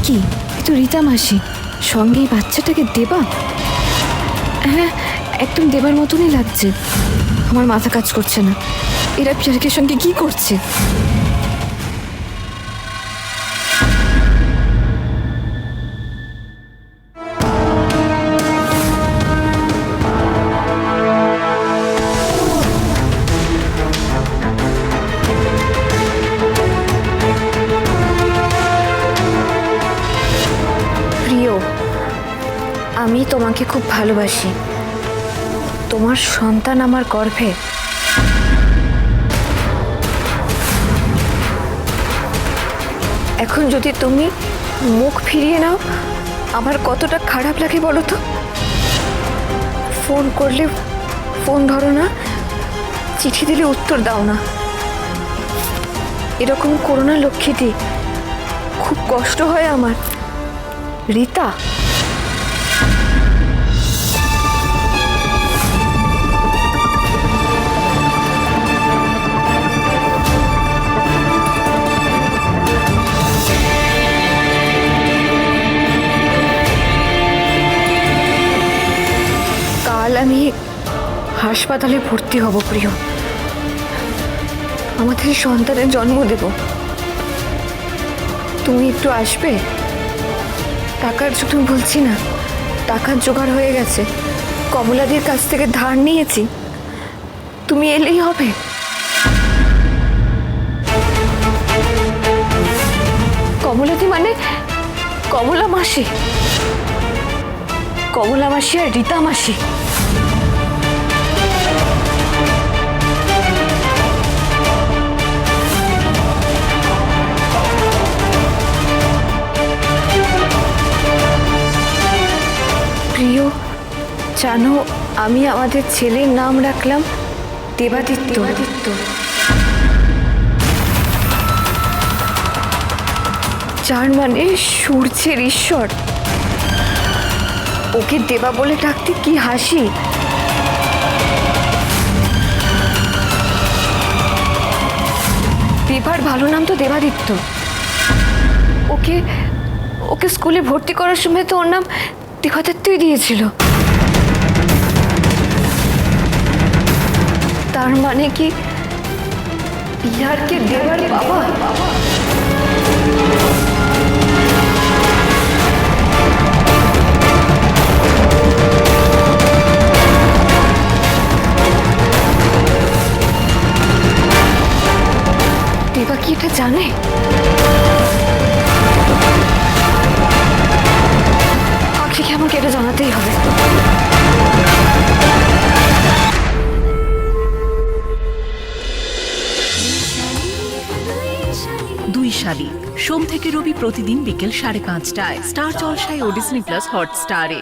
কি, এ তো রীতা মাসি, সঙ্গে এই বাচ্চাটাকে দেবা? হ্যাঁ, একদম দেবার মতনই লাগছে। আমার মাথা কাজ করছে না, এরা পিয়ারকের সঙ্গে কি করছে? প্রিয়, আমি তোমাকে খুব ভালোবাসি। তোমার সন্তান আমার গর্ভে। এখন যদি তুমি মুখ ফিরিয়ে নাও, আমার কতটা খারাপ লাগে বলো তো। ফোন করলে ফোন ধরো না, চিঠি দিলে উত্তর দাও না। এরকম করো না লক্ষ্মীটি, খুব কষ্ট হয় আমার। রীতা, কাল আমি হাসপাতালে ভর্তি হব প্রিয়। আমাদের সন্তানের জন্ম দেব। তুমি একটু আসবে? টাকার জন্য বলছি না, টাকার জোগাড় হয়ে গেছে। কমলাদির কাছ থেকে ধার নিয়েছি, তুমি এলেই হবে। কমলাদি মানে কমলা মাসি, কমলা মাসি আর রীতা মাসি। প্রিয়, জানো আমি আমাদের ছেলের নাম রাখলাম দেবাদিত্য। যার মানে সূর্যের ঈশ্বর। ওকে দেবা বলে ডাকতে কি হাসি। দেবার ভালো নাম তো দেবাদিত্য। ওকে ওকে স্কুলে ভর্তি করার সময় তো ওর নাম দেবাদিত্যই দিয়েছিল। তার মানে কি পিয়ারকে দেবার বাবা? দেবা কি এটা জানে? আখরিকে আমাকে এটা জানাতেই হবে। দুই শালিক, সোম থেকে রবি প্রতিদিন বিকেল 5:30টায় স্টার জলসায় ও ডিজনি প্লাস হটস্টারে।